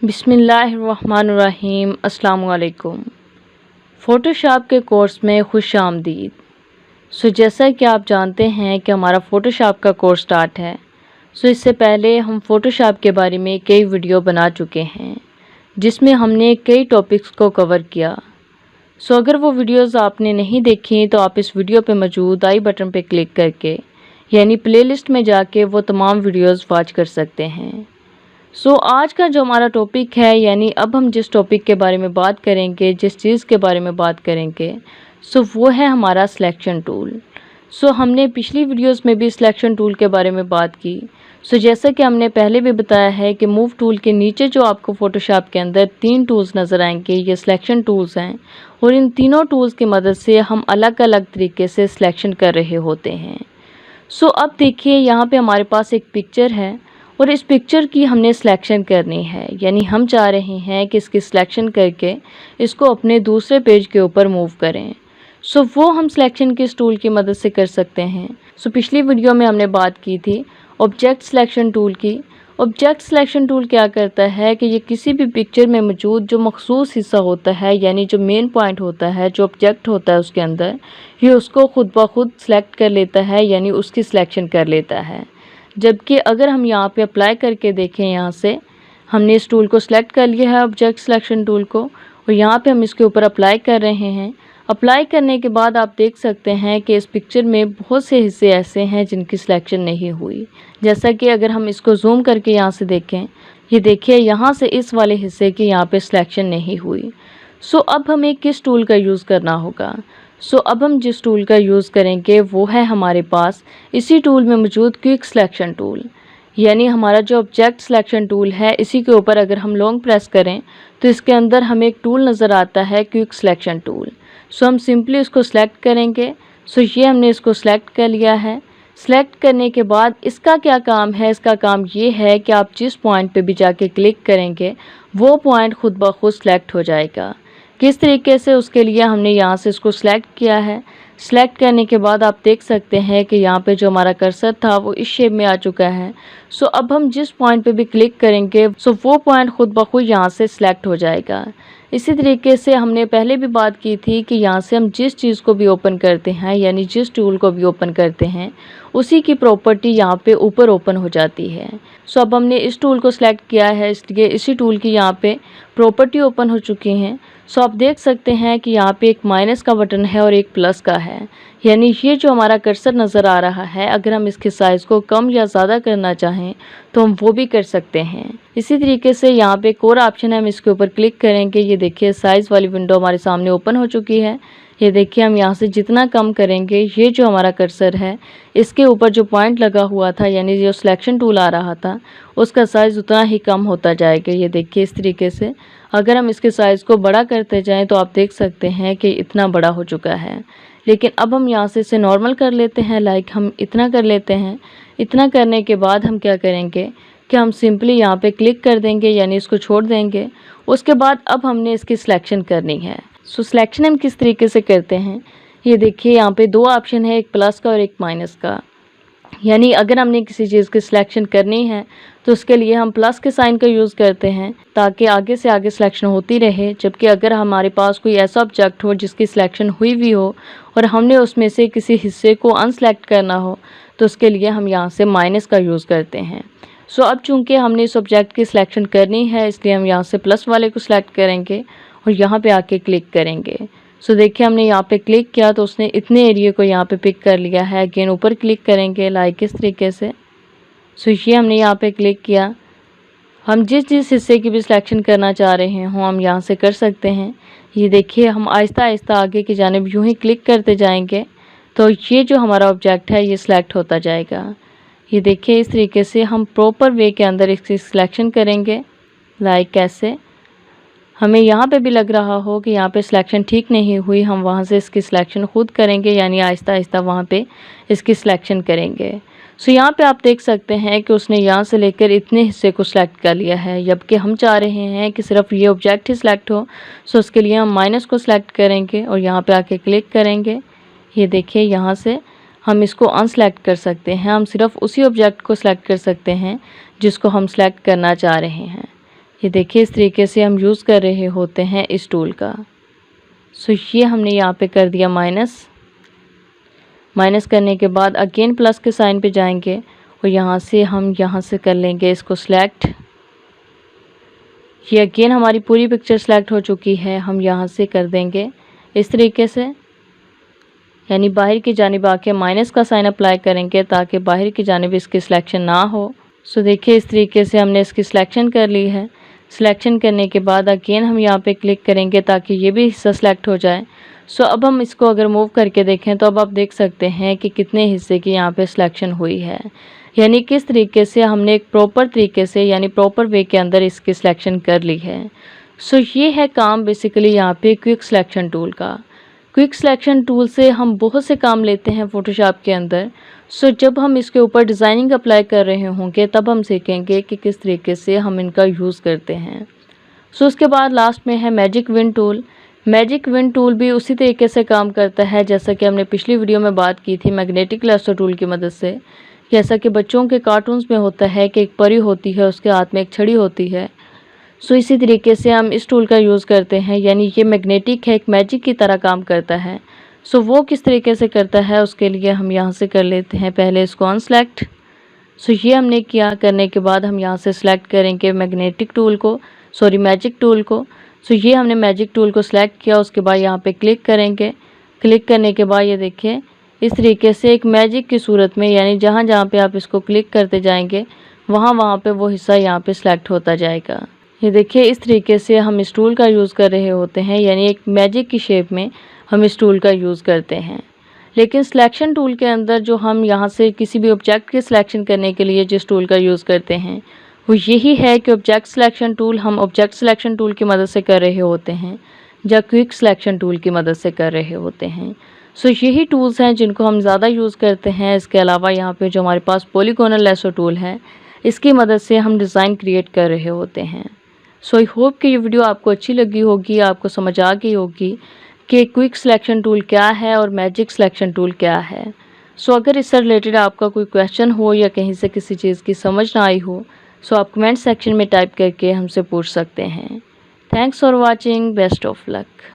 बिस्मिल्लाहिर्रहमानिर्रहीम। अस्सलाम वालेकुम। फ़ोटोशॉप के कोर्स में खुश आमदीद। जैसा कि आप जानते हैं कि हमारा फ़ोटोशॉप का कोर्स स्टार्ट है। इससे पहले हम फ़ोटोशॉप के बारे में कई वीडियो बना चुके हैं जिसमें हमने कई टॉपिक्स को कवर किया। अगर वो वीडियोस आपने नहीं देखी तो आप इस वीडियो पे मौजूद आई बटन पे क्लिक करके यानी प्लेलिस्ट में जाके वो तमाम वीडियोस वॉच कर सकते हैं। आज का जो हमारा टॉपिक है यानी अब हम जिस टॉपिक के बारे में बात करेंगे, जिस चीज़ के बारे में बात करेंगे वो है हमारा सिलेक्शन टूल। हमने पिछली वीडियोस में भी सिलेक्शन टूल के बारे में बात की। जैसा कि हमने पहले भी बताया है कि मूव टूल के नीचे जो आपको फ़ोटोशॉप के अंदर 3 टूल्स नज़र आएंगे, ये सिलेक्शन टूल्स हैं और इन तीनों टूल्स की मदद से हम अलग अलग तरीके से सिलेक्शन कर रहे होते हैं। अब देखिए यहाँ पे हमारे पास एक पिक्चर है और इस पिक्चर की हमने सिलेक्शन करनी है, यानी हम चाह रहे हैं कि इसकी सिलेक्शन करके इसको अपने दूसरे पेज के ऊपर मूव करें। वो हम सिलेक्शन किस टूल की मदद से कर सकते हैं। पिछली वीडियो में हमने बात की थी ऑब्जेक्ट सिलेक्शन टूल की। ऑब्जेक्ट सिलेक्शन टूल क्या करता है कि ये किसी भी पिक्चर में मौजूद जो मखसूस हिस्सा होता है यानी जो मेन पॉइंट होता है, जो ऑब्जेक्ट होता है उसके अंदर, ये उसको खुद ब खुद सेलेक्ट कर लेता है यानी उसकी सिलेक्शन कर लेता है। जबकि अगर हम यहाँ पे अप्लाई करके देखें, यहाँ से हमने इस टूल को सिलेक्ट कर लिया है ऑब्जेक्ट सिलेक्शन टूल को और यहाँ पे हम इसके ऊपर अप्लाई कर रहे हैं। अप्लाई करने के बाद आप देख सकते हैं कि इस पिक्चर में बहुत से हिस्से ऐसे हैं जिनकी सिलेक्शन नहीं हुई। जैसा कि अगर हम इसको जूम करके यहाँ से देखें, ये देखिए यहाँ से इस वाले हिस्से की यहाँ पे सिलेक्शन नहीं हुई। अब हमें किस टूल का यूज़ करना होगा। अब हम जिस टूल का यूज़ करेंगे वो है हमारे पास इसी टूल में मौजूद क्विक सिलेक्शन टूल। यानी हमारा जो ऑब्जेक्ट सिलेक्शन टूल है, इसी के ऊपर अगर हम लॉन्ग प्रेस करें तो इसके अंदर हमें एक टूल नज़र आता है क्विक सिलेक्शन टूल। हम सिंपली इसको सिलेक्ट करेंगे। ये हमने इसको सिलेक्ट कर लिया है। सिलेक्ट करने के बाद इसका क्या काम है, इसका काम ये है कि आप जिस पॉइंट पे भी जाके क्लिक करेंगे वो पॉइंट खुद ब खुद सिलेक्ट हो जाएगा। किस तरीके से, उसके लिए हमने यहाँ से इसको सिलेक्ट किया है। सिलेक्ट करने के बाद आप देख सकते हैं कि यहाँ पे जो हमारा कर्सर था वो इस शेप में आ चुका है। अब हम जिस पॉइंट पे भी क्लिक करेंगे वो पॉइंट खुद ब खुद यहाँ से सिलेक्ट हो जाएगा। इसी तरीके से हमने पहले भी बात की थी कि यहाँ से हम जिस चीज़ को भी ओपन करते हैं यानी जिस टूल को भी ओपन करते हैं उसी की प्रॉपर्टी यहाँ पे ऊपर ओपन हो जाती है। अब हमने इस टूल को सिलेक्ट किया है, इसलिए इसी टूल की यहाँ पे प्रॉपर्टी ओपन हो चुकी हैं। आप देख सकते हैं कि यहाँ पे एक माइनस का बटन है और एक प्लस का है। यानी ये जो हमारा कर्सर नज़र आ रहा है, अगर हम इसके साइज़ को कम या ज़्यादा करना चाहें तो हम वो भी कर सकते हैं। इसी तरीके से यहाँ पे एक और ऑप्शन है, हम इसके ऊपर क्लिक करेंगे। ये देखिए साइज़ वाली विंडो हमारे सामने ओपन हो चुकी है। ये देखिए हम यहाँ से जितना कम करेंगे, ये जो हमारा कर्सर है इसके ऊपर जो पॉइंट लगा हुआ था यानी जो सिलेक्शन टूल आ रहा था उसका साइज़ उतना ही कम होता जाएगा। ये देखिए इस तरीके से अगर हम इसके साइज़ को बड़ा करते जाएं तो आप देख सकते हैं कि इतना बड़ा हो चुका है। लेकिन अब हम यहाँ से इसे नॉर्मल कर लेते हैं, लाइक हम इतना कर लेते हैं। इतना करने के बाद हम क्या करेंगे कि हम सिंपली यहाँ पे क्लिक कर देंगे यानी इसको छोड़ देंगे। उसके बाद अब हमने इसकी सिलेक्शन करनी है। सिलेक्शन हम किस तरीके से करते हैं, ये देखिए यहाँ पे दो ऑप्शन है, एक प्लस का और एक माइनस का। यानी अगर हमने किसी चीज़ की सिलेक्शन करनी है तो उसके लिए हम प्लस के साइन का यूज़ करते हैं ताकि आगे से आगे सिलेक्शन होती रहे। जबकि अगर हमारे पास कोई ऐसा ऑब्जेक्ट हो जिसकी सिलेक्शन हुई भी हो और हमने उसमें से किसी हिस्से को अनसेलेक्ट करना हो तो उसके लिए हम यहाँ से माइनस का यूज़ करते हैं। अब चूँकि हमने इस ऑब्जेक्ट की सिलेक्शन करनी है इसलिए हम यहाँ से प्लस वाले को सिलेक्ट करेंगे और यहाँ पे आके क्लिक करेंगे। देखिए हमने यहाँ पे क्लिक किया तो उसने इतने एरिया को यहाँ पे पिक कर लिया है। अगेन ऊपर क्लिक करेंगे लाइक इस तरीके से। ये हमने यहाँ पे क्लिक किया। हम जिस हिस्से की भी सिलेक्शन करना चाह रहे हों हम यहाँ से कर सकते हैं। ये देखिए हम आहिस्ता आहिस्ता आगे की जानिब यूँ ही क्लिक करते जाएंगे तो ये जो हमारा ऑब्जेक्ट है ये सिलेक्ट होता जाएगा। ये देखिए इस तरीके से हम प्रॉपर वे के अंदर इसकी सिलेक्शन करेंगे। लाइक ऐसे हमें यहाँ पे भी लग रहा हो कि यहाँ पे सिलेक्शन ठीक नहीं हुई, हम वहाँ से इसकी सिलेक्शन खुद करेंगे यानी आहिस्ता आहिस्ता वहाँ पे इसकी सिलेक्शन करेंगे। यहाँ पे आप देख सकते हैं कि उसने यहाँ से लेकर इतने हिस्से को सिलेक्ट कर लिया है, जबकि हम चाह रहे हैं कि सिर्फ ये ऑब्जेक्ट ही सिलेक्ट हो। उसके लिए हम माइनस को सिलेक्ट करेंगे और यहाँ पे आके क्लिक करेंगे। ये देखिए यहाँ से हम इसको अनसेलेक्ट कर सकते हैं। हम सिर्फ उसी ऑब्जेक्ट को सिलेक्ट कर सकते हैं जिसको हम सिलेक्ट करना चाह रहे हैं। ये देखिए इस तरीके से हम यूज़ कर रहे होते हैं इस टूल का। सो ये हमने यहाँ पे कर दिया माइनस करने के बाद अगेन प्लस के साइन पे जाएंगे और यहाँ से हम यहाँ से कर लेंगे इसको सिलेक्ट। ये अगेन हमारी पूरी पिक्चर सेलेक्ट हो चुकी है। हम यहाँ से कर देंगे इस तरीके से, यानी बाहर की जानिब आके माइनस का साइन अप्लाई करेंगे ताकि बाहर की जानिब इसकी सिलेक्शन ना हो। सो देखिए इस तरीके से हमने इसकी सिलेक्शन कर ली है। सिलेक्शन करने के बाद अगेन हम यहाँ पे क्लिक करेंगे ताकि ये भी हिस्सा सेलेक्ट हो जाए। सो अब हम इसको अगर मूव करके देखें तो अब आप देख सकते हैं कि कितने हिस्से की यहाँ पे सिलेक्शन हुई है, यानी किस तरीके से हमने एक प्रॉपर तरीके से यानी प्रॉपर वे के अंदर इसकी सिलेक्शन कर ली है। सो ये है काम बेसिकली यहाँ पे क्विक सिलेक्शन टूल का। क्विक सिलेक्शन टूल से हम बहुत से काम लेते हैं फ़ोटोशॉप के अंदर। सो जब हम इसके ऊपर डिज़ाइनिंग अप्लाई कर रहे होंगे तब हम सीखेंगे कि किस तरीके से हम इनका यूज़ करते हैं। सो उसके बाद लास्ट में है magic wind tool. Magic wind tool भी उसी तरीके से काम करता है जैसा कि हमने पिछली वीडियो में बात की थी मैग्नेटिक लेसो टूल की मदद से। जैसा कि बच्चों के कार्टून्स में होता है कि एक परी होती है, उसके हाथ में एक छड़ी होती है। सो इसी तरीके से हम इस टूल का यूज़ करते हैं, यानी ये मैग्नेटिक है, एक मैजिक की तरह काम करता है। सो वो किस तरीके से करता है उसके लिए हम यहाँ से कर लेते हैं पहले इसको अनसेलेक्ट। सो ये हमने किया, करने के बाद हम यहाँ से सिलेक्ट करेंगे मैजिक टूल को। सो ये हमने मैजिक टूल को सिलेक्ट किया, उसके बाद यहाँ पे क्लिक करेंगे। क्लिक करने के बाद ये देखिए इस तरीके से एक मैजिक की सूरत में, यानी जहाँ जहाँ पे आप इसको क्लिक करते जाएंगे वहाँ पे वो हिस्सा यहाँ पे सिलेक्ट होता जाएगा। ये देखिए इस तरीके से हम इस टूल का यूज़ कर रहे होते हैं, यानी एक मैजिक की शेप में हम इस टूल का यूज़ करते हैं। लेकिन सिलेक्शन टूल के अंदर जो हम यहाँ से किसी भी ऑब्जेक्ट की सिलेक्शन करने के लिए जिस टूल का यूज़ करते हैं वो यही है कि ऑब्जेक्ट सिलेक्शन टूल हम ऑब्जेक्ट सिलेक्शन टूल की मदद से कर रहे होते हैं या क्विक सिलेक्शन टूल की मदद से कर रहे होते हैं। सो यही टूल्स हैं जिनको हम ज़्यादा यूज़ करते हैं। इसके अलावा यहाँ पे जो हमारे पास पॉलीगोनल लेसो टूल है इसकी मदद से हम डिज़ाइन क्रिएट कर रहे होते हैं। सो आई होप कि ये वीडियो आपको अच्छी लगी होगी, आपको समझ आ गई होगी कि क्विक सिलेक्शन टूल क्या है और मैजिक सिलेक्शन टूल क्या है। सो अगर इससे रिलेटेड आपका कोई क्वेश्चन हो या कहीं से किसी चीज़ की समझ ना आई हो सो आप कमेंट सेक्शन में टाइप करके हमसे पूछ सकते हैं। Thanks for watching, best of luck.